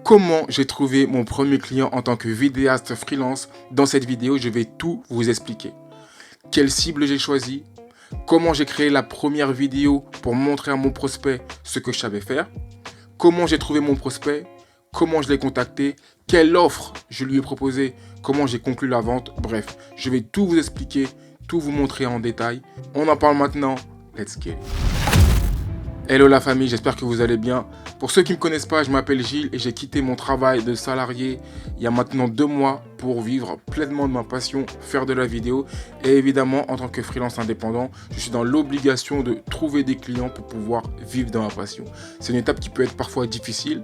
Comment j'ai trouvé mon premier client en tant que vidéaste freelance? Dans cette vidéo, je vais tout vous expliquer. Quelle cible j'ai choisi? Comment j'ai créé la première vidéo pour montrer à mon prospect ce que je savais faire? Comment j'ai trouvé mon prospect? Comment je l'ai contacté? Quelle offre je lui ai proposée? Comment j'ai conclu la vente? Bref, je vais tout vous expliquer, tout vous montrer en détail. On en parle maintenant. Let's get it. Hello la famille, j'espère que vous allez bien. Pour ceux qui ne me connaissent pas, je m'appelle Gilles et j'ai quitté mon travail de salarié il y a maintenant 2 mois pour vivre pleinement de ma passion, faire de la vidéo. Et évidemment, en tant que freelance indépendant, je suis dans l'obligation de trouver des clients pour pouvoir vivre de ma passion. C'est une étape qui peut être parfois difficile,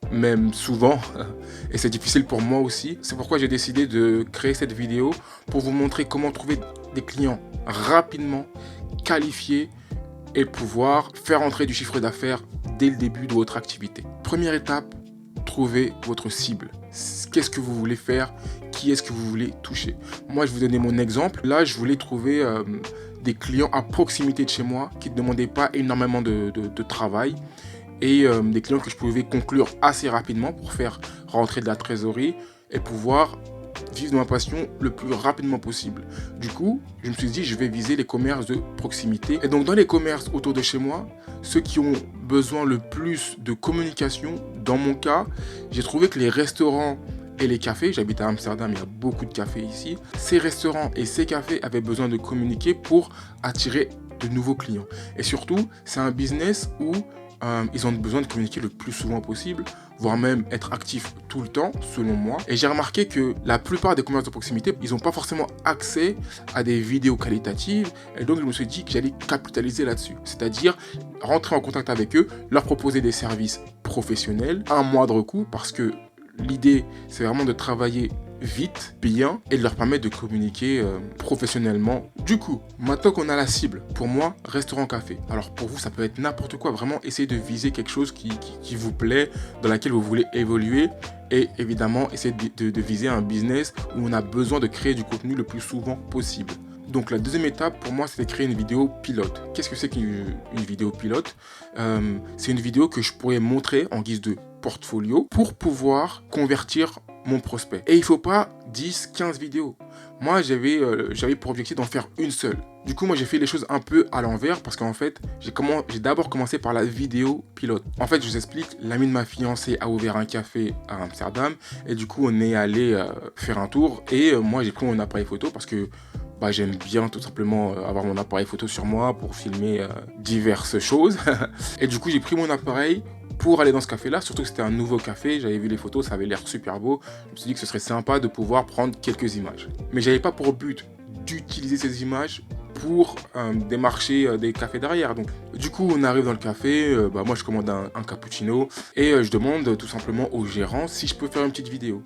même souvent, et c'est difficile pour moi aussi. C'est pourquoi j'ai décidé de créer cette vidéo pour vous montrer comment trouver des clients rapidement, qualifiés, et pouvoir faire entrer du chiffre d'affaires dès le début de votre activité. Première étape, trouvez votre cible. Qu'est-ce que vous voulez faire? Qui est-ce que vous voulez toucher? Moi, je vais vous donner mon exemple. Là, je voulais trouver des clients à proximité de chez moi qui ne demandaient pas énormément de travail et des clients que je pouvais conclure assez rapidement pour faire rentrer de la trésorerie et pouvoir vivre de ma passion le plus rapidement possible. Du coup, je me suis dit, je vais viser les commerces de proximité. Et donc, dans les commerces autour de chez moi, ceux qui ont besoin le plus de communication, dans mon cas, j'ai trouvé que les restaurants et les cafés, j'habite à Amsterdam, il y a beaucoup de cafés ici, ces restaurants et ces cafés avaient besoin de communiquer pour attirer de nouveaux clients. Et surtout, c'est un business où ils ont besoin de communiquer le plus souvent possible, voire même être actifs tout le temps, selon moi. Et j'ai remarqué que la plupart des commerces de proximité, ils n'ont pas forcément accès à des vidéos qualitatives. Et donc, je me suis dit que j'allais capitaliser là-dessus. C'est-à-dire rentrer en contact avec eux, leur proposer des services professionnels à un moindre coût, parce que l'idée, c'est vraiment de travailler vite, bien, et de leur permettre de communiquer professionnellement. Du coup, maintenant qu'on a la cible, pour moi, restaurant-café. Alors pour vous, ça peut être n'importe quoi. Vraiment, essayez de viser quelque chose qui vous plaît, dans laquelle vous voulez évoluer. Et évidemment, essayez de viser un business où on a besoin de créer du contenu le plus souvent possible. Donc la deuxième étape pour moi, c'est de créer une vidéo pilote. Qu'est-ce que c'est qu'une vidéo pilote? C'est une vidéo que je pourrais montrer en guise de portfolio pour pouvoir convertir mon prospect. Et il ne faut pas 10, 15 vidéos. Moi, j'avais pour objectif d'en faire une seule. Du coup, moi, j'ai fait les choses un peu à l'envers parce qu'en fait, j'ai d'abord commencé par la vidéo pilote. En fait, je vous explique, l'ami de ma fiancée a ouvert un café à Amsterdam et du coup, on est allé faire un tour et moi, j'ai pris mon appareil photo parce que j'aime bien tout simplement avoir mon appareil photo sur moi pour filmer diverses choses. Et du coup, j'ai pris mon appareil pour aller dans ce café-là, surtout que c'était un nouveau café, j'avais vu les photos, ça avait l'air super beau. Je me suis dit que ce serait sympa de pouvoir prendre quelques images. Mais j'avais pas pour but d'utiliser ces images pour démarcher des cafés derrière. Donc, du coup, on arrive dans le café, moi je commande un cappuccino et je demande tout simplement au gérant si je peux faire une petite vidéo.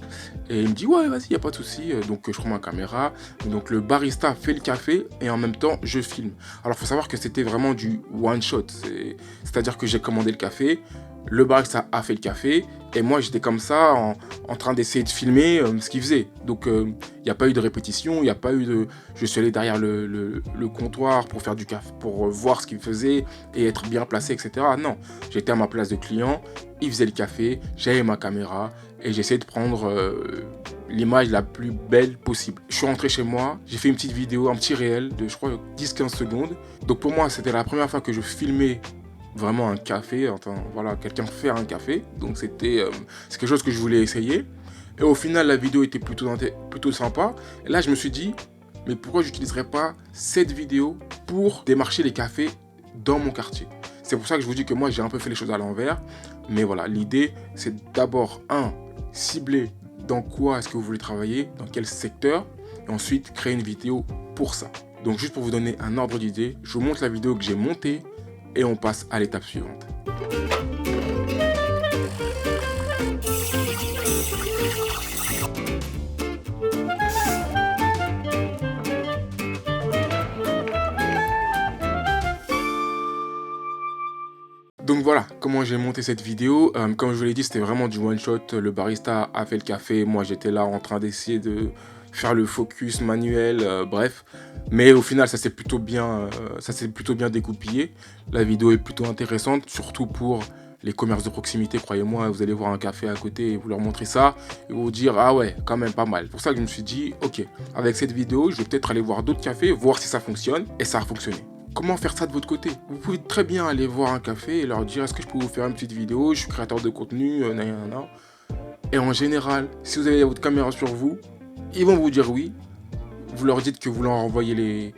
Et il me dit ouais, vas-y, y a pas de souci. Donc je prends ma caméra, donc le barista fait le café et en même temps je filme. Alors, faut savoir que c'était vraiment du one shot, c'est-à-dire que j'ai commandé le café. Le barista a fait le café et moi j'étais comme ça en train d'essayer de filmer ce qu'il faisait. Donc il n'y a pas eu de répétition, il n'y a pas eu de... Je suis allé derrière le comptoir pour faire du café, pour voir ce qu'il faisait et être bien placé, etc. Non, j'étais à ma place de client, il faisait le café, j'avais ma caméra et j'essayais de prendre l'image la plus belle possible. Je suis rentré chez moi, j'ai fait une petite vidéo, un petit réel de je crois 10-15 secondes. Donc pour moi c'était la première fois que je filmais vraiment un café, enfin voilà, quelqu'un faire un café, donc c'est quelque chose que je voulais essayer. Et au final, la vidéo était plutôt sympa. Et là, je me suis dit, mais pourquoi j'utiliserais pas cette vidéo pour démarcher les cafés dans mon quartier? C'est pour ça que je vous dis que moi, j'ai un peu fait les choses à l'envers. Mais voilà, l'idée, c'est d'abord, cibler dans quoi est-ce que vous voulez travailler, dans quel secteur, et ensuite créer une vidéo pour ça. Donc juste pour vous donner un ordre d'idée, je vous montre la vidéo que j'ai montée, et on passe à l'étape suivante. Donc voilà comment j'ai monté cette vidéo. Comme je vous l'ai dit, c'était vraiment du one shot. Le barista a fait le café, moi j'étais là en train d'essayer de faire le focus manuel, bref. Mais au final, ça s'est plutôt bien dégoupillé. La vidéo est plutôt intéressante, surtout pour les commerces de proximité, croyez-moi, vous allez voir un café à côté et vous leur montrez ça, et vous dire, ah ouais, quand même pas mal. Pour ça que je me suis dit, ok, avec cette vidéo, je vais peut-être aller voir d'autres cafés, voir si ça fonctionne, et ça a fonctionné. Comment faire ça de votre côté? Vous pouvez très bien aller voir un café et leur dire, est-ce que je peux vous faire une petite vidéo, je suis créateur de contenu, nanana. Et en général, si vous avez votre caméra sur vous, ils vont vous dire oui. Vous leur dites que vous leur envoyez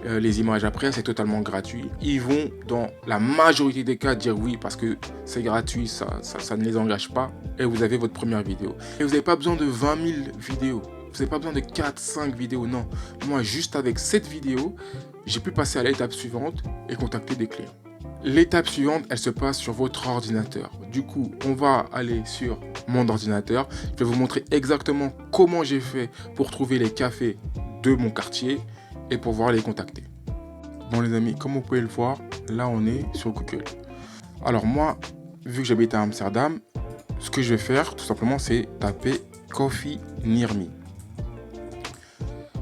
les images après, c'est totalement gratuit. Ils vont, dans la majorité des cas, dire oui parce que c'est gratuit, ça ne les engage pas. Et vous avez votre première vidéo. Et vous n'avez pas besoin de 20 000 vidéos. Vous n'avez pas besoin de 4-5 vidéos, non. Moi, juste avec cette vidéo, j'ai pu passer à l'étape suivante et contacter des clients. L'étape suivante, elle se passe sur votre ordinateur. Du coup, on va aller sur mon ordinateur. Je vais vous montrer exactement comment j'ai fait pour trouver les cafés de mon quartier et pouvoir les contacter. Bon les amis, comme vous pouvez le voir, là on est sur Google. Alors moi, vu que j'habite à Amsterdam, ce que je vais faire tout simplement c'est taper Coffee Near Me.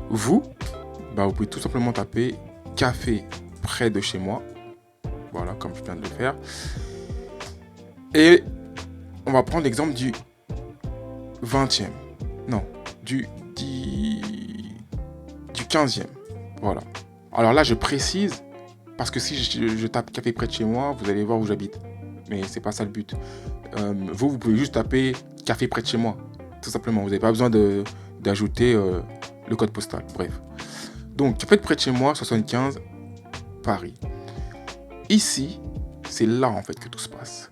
Vous pouvez tout simplement taper café près de chez moi. Voilà, comme je viens de le faire. Et on va prendre l'exemple du 20e. Non, du 15e. Voilà. Alors là, je précise, parce que si je tape café près de chez moi, vous allez voir où j'habite. Mais c'est pas ça le but. Vous pouvez juste taper café près de chez moi. Tout simplement. Vous n'avez pas besoin d'ajouter le code postal. Bref. Donc, café près de chez moi, 75, Paris. Ici, c'est là en fait que tout se passe.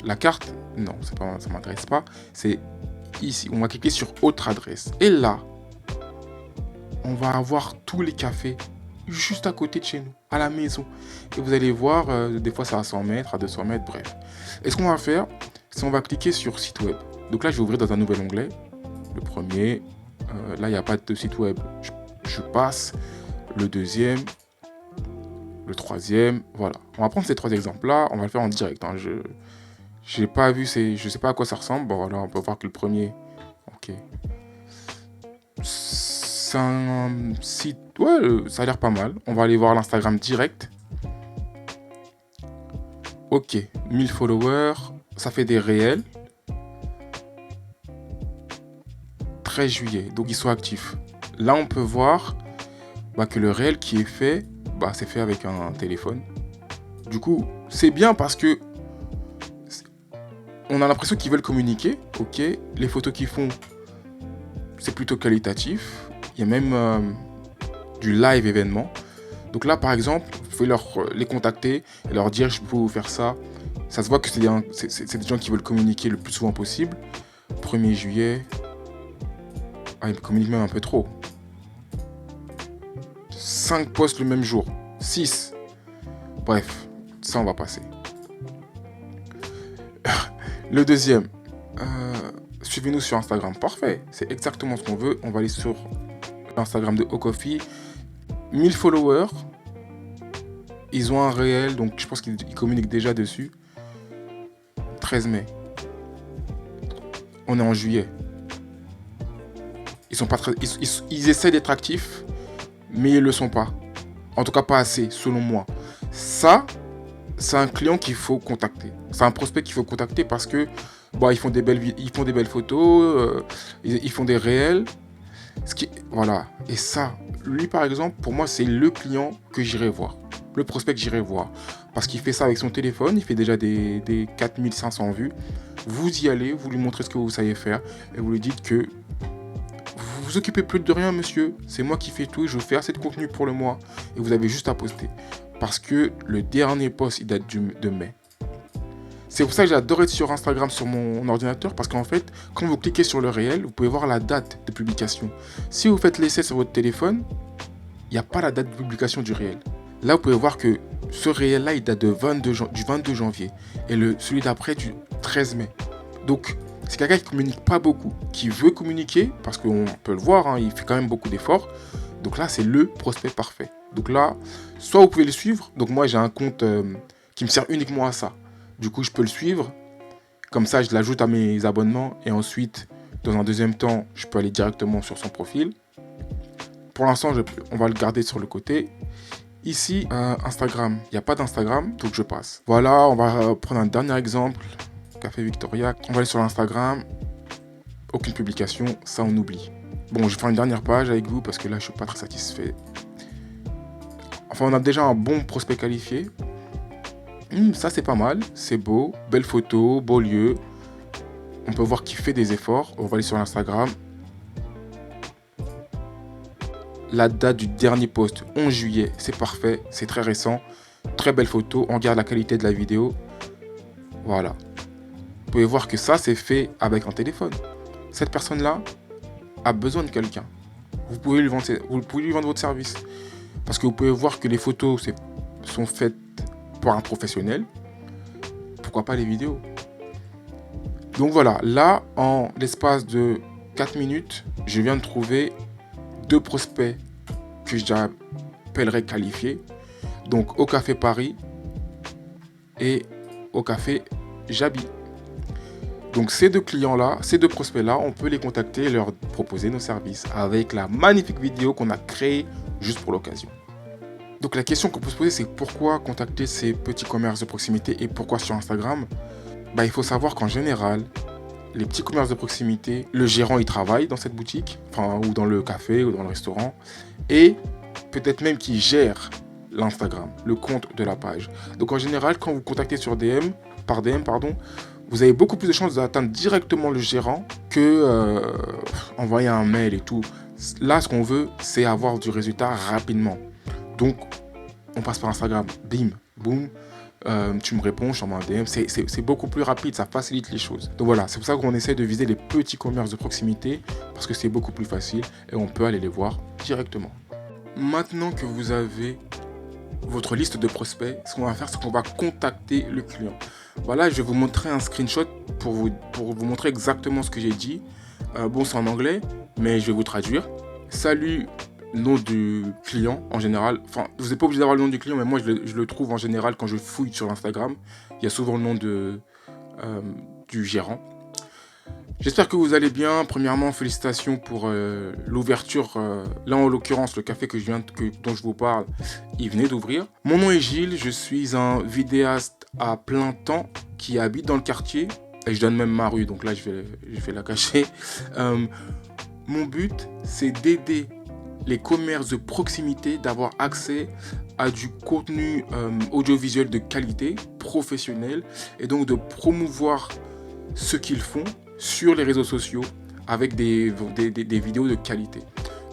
La carte, non, ça m'intéresse pas. C'est ici. On va cliquer sur autre adresse. Et là, on va avoir tous les cafés juste à côté de chez nous, à la maison. Et vous allez voir, des fois c'est à 100 mètres, à 200 mètres, bref. Et ce qu'on va faire, c'est qu'on va cliquer sur site web. Donc là, je vais ouvrir dans un nouvel onglet. Le premier, là, il n'y a pas de site web. Je passe. Le deuxième, le troisième, voilà. On va prendre ces trois exemples-là, on va le faire en direct. Hein. Je n'ai pas vu, je sais pas à quoi ça ressemble. Bon, voilà, on peut voir que le premier, ok. C'est un site, ouais, ça a l'air pas mal. On va aller voir l'Instagram direct. Ok, 1000 followers, ça fait des réels. 13 juillet, donc ils sont actifs. Là, on peut voir que le réel qui est fait, c'est fait avec un téléphone. Du coup, c'est bien parce que on a l'impression qu'ils veulent communiquer. Ok, les photos qu'ils font, c'est plutôt qualitatif. Il y a même du live événement. Donc là, par exemple, vous pouvez les contacter et leur dire je peux vous faire ça. Ça se voit que c'est des gens qui veulent communiquer le plus souvent possible. 1er juillet. Ils communiquent même un peu trop. 5 posts le même jour. 6. Bref, ça on va passer. Le deuxième. Suivez-nous sur Instagram. Parfait. C'est exactement ce qu'on veut. On va aller sur l'Instagram de Ocoffee. 1000 followers. Ils ont un réel, donc je pense qu'ils communiquent déjà dessus. 13 mai. On est en juillet. Ils sont pas très, ils essaient d'être actifs, mais ils le sont pas. En tout cas, pas assez, selon moi. Ça, c'est un client qu'il faut contacter. C'est un prospect qu'il faut contacter parce que ils font des belles photos, ils font des réels. Voilà. Et ça, lui par exemple, pour moi, c'est le client que j'irai voir. Le prospect que j'irai voir. Parce qu'il fait ça avec son téléphone, il fait déjà des 4500 vues. Vous y allez, vous lui montrez ce que vous savez faire et vous lui dites que vous vous occupez plus de rien, monsieur. C'est moi qui fais tout, je vous fais assez de contenu pour le mois et vous avez juste à poster. Parce que le dernier post, il date de mai. C'est pour ça que j'adore être sur Instagram sur mon ordinateur parce qu'en fait, quand vous cliquez sur le réel, vous pouvez voir la date de publication. Si vous faites l'essai sur votre téléphone, il n'y a pas la date de publication du réel. Là, vous pouvez voir que ce réel-là, il date du 22 janvier et celui d'après du 13 mai. Donc, c'est quelqu'un qui ne communique pas beaucoup, qui veut communiquer parce qu'on peut le voir, il fait quand même beaucoup d'efforts. Donc là, c'est le prospect parfait. Donc là, soit vous pouvez le suivre. Donc moi, j'ai un compte qui me sert uniquement à ça. Du coup, je peux le suivre. Comme ça, je l'ajoute à mes abonnements. Et ensuite, dans un deuxième temps, je peux aller directement sur son profil. Pour l'instant, on va le garder sur le côté. Ici, Instagram, il n'y a pas d'Instagram, donc je passe. Voilà, on va prendre un dernier exemple. Café Victoria. On va aller sur l'Instagram. Aucune publication, ça on oublie. Bon, je vais faire une dernière page avec vous parce que là, je suis pas très satisfait. Enfin, on a déjà un bon prospect qualifié. Ça, c'est pas mal. C'est beau. Belle photo, beau lieu. On peut voir qu'il fait des efforts. On va aller sur l'Instagram. La date du dernier post, 11 juillet, c'est parfait. C'est très récent. Très belle photo. On regarde la qualité de la vidéo. Voilà. Vous pouvez voir que ça, c'est fait avec un téléphone. Cette personne-là a besoin de quelqu'un. Vous pouvez lui vendre votre service. Parce que vous pouvez voir que les photos sont faites par un professionnel. Pourquoi pas les vidéos? Donc voilà, là, en l'espace de 4 minutes, je viens de trouver 2 prospects que j'appellerais qualifiés. Donc au Café Paris et au Café Jaby. Donc ces 2 clients-là, ces 2 prospects-là, on peut les contacter et leur proposer nos services avec la magnifique vidéo qu'on a créée juste pour l'occasion. Donc la question qu'on peut se poser, c'est pourquoi contacter ces petits commerces de proximité et pourquoi sur Instagram? Il faut savoir qu'en général, les petits commerces de proximité, le gérant il travaille dans cette boutique, ou dans le café ou dans le restaurant, et peut-être même qu'il gère l'Instagram, le compte de la page. Donc en général, quand vous contactez par DM, vous avez beaucoup plus de chances d'atteindre directement le gérant que envoyer un mail et tout. Là, ce qu'on veut, c'est avoir du résultat rapidement. Donc, on passe par Instagram, bim, boum, tu me réponds, je t'envoie un DM, c'est beaucoup plus rapide, ça facilite les choses. Donc voilà, c'est pour ça qu'on essaie de viser les petits commerces de proximité, parce que c'est beaucoup plus facile et on peut aller les voir directement. Maintenant que vous avez votre liste de prospects, ce qu'on va faire, c'est qu'on va contacter le client. Voilà, je vais vous montrer un screenshot pour vous montrer exactement ce que j'ai dit. Bon, c'est en anglais, mais je vais vous traduire. Salut, nom du client en général. Enfin, vous n'êtes pas obligé d'avoir le nom du client, mais moi, je le trouve en général quand je fouille sur Instagram. Il y a souvent le nom du gérant. J'espère que vous allez bien. Premièrement, félicitations pour l'ouverture. Là, en l'occurrence, le café dont je vous parle, il venait d'ouvrir. Mon nom est Gilles. Je suis un vidéaste à plein temps qui habite dans le quartier. Et je donne même ma rue, donc là, je vais la cacher. Mon but, c'est d'aider les commerces de proximité d'avoir accès à du contenu audiovisuel de qualité, professionnel, et donc de promouvoir ce qu'ils font sur les réseaux sociaux avec des vidéos de qualité.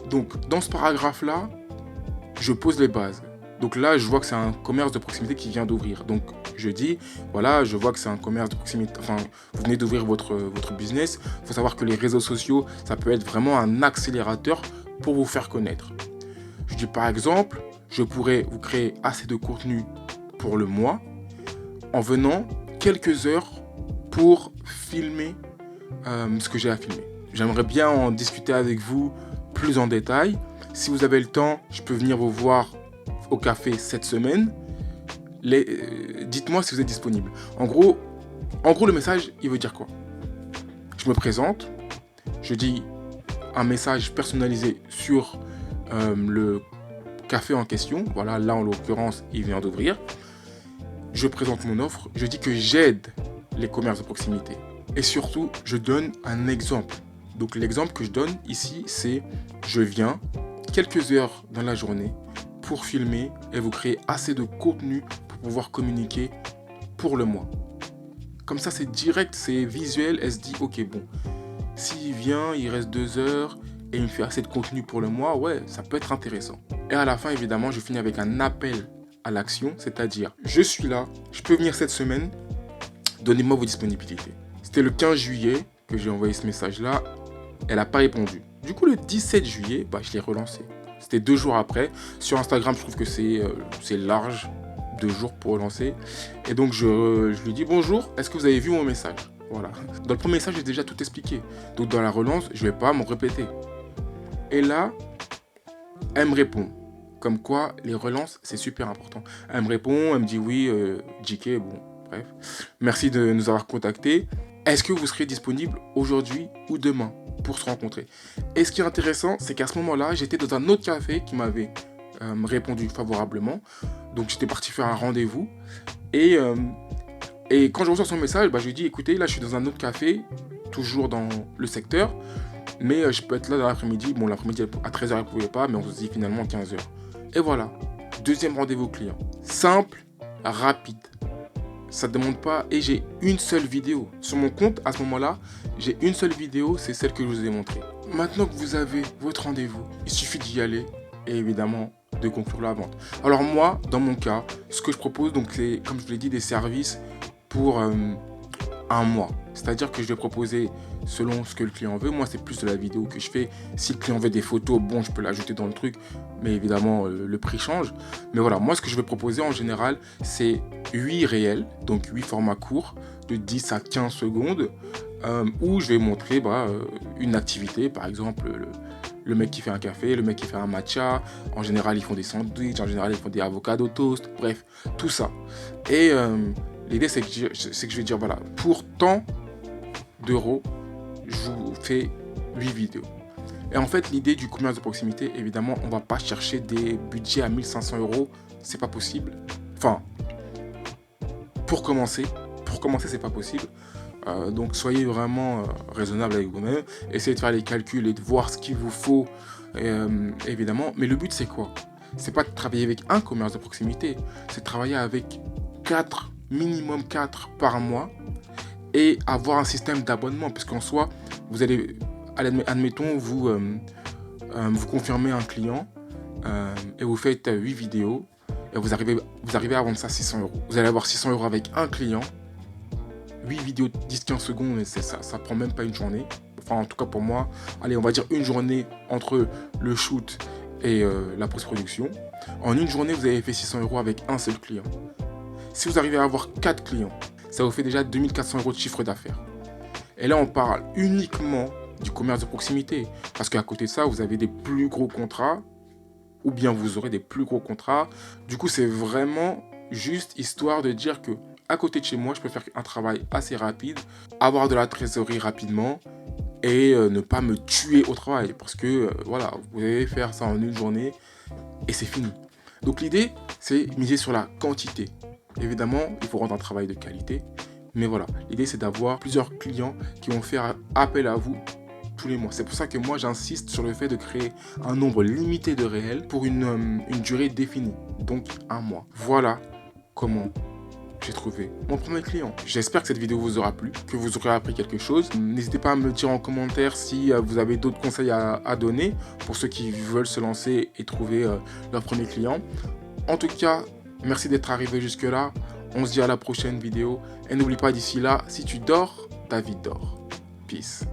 Donc dans ce paragraphe-là, je pose les bases. Donc là, je vois que c'est un commerce de proximité qui vient d'ouvrir. Donc je dis, voilà, je vois que c'est un commerce de proximité, enfin, vous venez d'ouvrir votre business. Il faut savoir que les réseaux sociaux, ça peut être vraiment un accélérateur pour vous faire connaître. Je dis par exemple, je pourrais vous créer assez de contenu pour le mois en venant quelques heures pour filmer ce que j'ai à filmer. J'aimerais bien en discuter avec vous plus en détail. Si vous avez le temps, je peux venir vous voir au café cette semaine. Dites-moi si vous êtes disponible. En gros, le message, il veut dire quoi? Je me présente, je dis un message personnalisé sur le café en question. Voilà, là en l'occurrence, il vient d'ouvrir. Je présente mon offre, je dis que j'aide les commerces de proximité. Et surtout, je donne un exemple. Donc l'exemple que je donne ici, c'est je viens quelques heures dans la journée pour filmer et vous créer assez de contenu pour pouvoir communiquer pour le mois. Comme ça, c'est direct, c'est visuel. Elle se dit, ok, bon, s'il vient, il reste 2 heures et il me fait assez de contenu pour le mois, ouais, ça peut être intéressant. Et à la fin, évidemment, je finis avec un appel à l'action, c'est-à-dire, je suis là, je peux venir cette semaine, donnez-moi vos disponibilités. C'était le 15 juillet que j'ai envoyé ce message-là, elle n'a pas répondu. Du coup, le 17 juillet, je l'ai relancé. C'était 2 jours après. Sur Instagram, je trouve que c'est large, 2 jours pour relancer. Et donc, je lui dis bonjour, est-ce que vous avez vu mon message? Voilà. Dans le premier message, j'ai déjà tout expliqué. Donc, dans la relance, je ne vais pas me répéter. Et là, elle me répond. Comme quoi, les relances, c'est super important. Elle me répond, elle me dit oui, JK, bon, bref. Merci de nous avoir contactés. Est-ce que vous serez disponible aujourd'hui ou demain pour se rencontrer? Et ce qui est intéressant, c'est qu'à ce moment-là, j'étais dans un autre café qui m'avait répondu favorablement. Donc j'étais parti faire un rendez-vous. Et quand je reçois son message, je lui dis écoutez, là je suis dans un autre café, toujours dans le secteur, mais je peux être là dans l'après-midi. Bon, l'après-midi à 13h elle ne pouvait pas, mais on se dit finalement 15h. Et voilà, deuxième rendez-vous client. Simple, rapide. Ça ne demande pas, et j'ai une seule vidéo. Sur mon compte, à ce moment-là, j'ai une seule vidéo, c'est celle que je vous ai montrée. Maintenant que vous avez votre rendez-vous, il suffit d'y aller et évidemment de conclure la vente. Alors moi, dans mon cas, ce que je propose, donc c'est, comme je vous l'ai dit, des services pour un mois. C'est-à-dire que je vais proposer selon ce que le client veut. Moi, c'est plus de la vidéo que je fais. Si le client veut des photos, bon, je peux l'ajouter dans le truc, mais évidemment, le prix change. Mais voilà, moi, ce que je vais proposer en général, c'est 8 réels, donc 8 formats courts, de 10 à 15 secondes, où je vais montrer une activité, par exemple, le mec qui fait un café, le mec qui fait un matcha. En général, ils font des sandwichs, en général, ils font des avocado toast, bref, tout ça. Et l'idée, c'est que je vais dire, voilà, pour tant d'euros, je vous fais 8 vidéos. Et en fait, l'idée du commerce de proximité, évidemment, on ne va pas chercher des budgets à 1500 euros, c'est pas possible. Enfin, pour commencer, c'est pas possible. Donc, soyez vraiment raisonnable avec vous-même. Essayez de faire les calculs et de voir ce qu'il vous faut, évidemment. Mais le but, c'est quoi? C'est pas de travailler avec un commerce de proximité, c'est de travailler avec 4, minimum 4 par mois, et avoir un système d'abonnement, puisqu'en soi, vous allez, admettons, vous confirmez un client et vous faites 8 vidéos et vous arrivez à vendre ça 600 euros. Vous allez avoir 600 euros avec un client, 8 vidéos de 10-15 secondes, ça prend même pas une journée. Enfin, en tout cas pour moi, allez, on va dire une journée entre le shoot et la post-production. En une journée, vous avez fait 600 euros avec un seul client. Si vous arrivez à avoir 4 clients, ça vous fait déjà 2400 euros de chiffre d'affaires. Et là, on parle uniquement du commerce de proximité. Parce qu'à côté de ça, vous avez des plus gros contrats, ou bien vous aurez des plus gros contrats. Du coup, c'est vraiment juste histoire de dire que à côté de chez moi, je peux faire un travail assez rapide, avoir de la trésorerie rapidement, et ne pas me tuer au travail. Parce que, voilà, vous pouvez faire ça en une journée, et c'est fini. Donc l'idée, c'est miser sur la quantité. Évidemment, il faut rendre un travail de qualité. Mais voilà, l'idée, c'est d'avoir plusieurs clients qui vont faire appel à vous tous les mois. C'est pour ça que moi, j'insiste sur le fait de créer un nombre limité de réels pour une durée définie. Donc, un mois. Voilà comment j'ai trouvé mon premier client. J'espère que cette vidéo vous aura plu, que vous aurez appris quelque chose. N'hésitez pas à me dire en commentaire si vous avez d'autres conseils à donner pour ceux qui veulent se lancer et trouver leur premier client. En tout cas, merci d'être arrivé jusque-là. On se dit à la prochaine vidéo. Et n'oublie pas d'ici là, si tu dors, ta vie dort. Peace.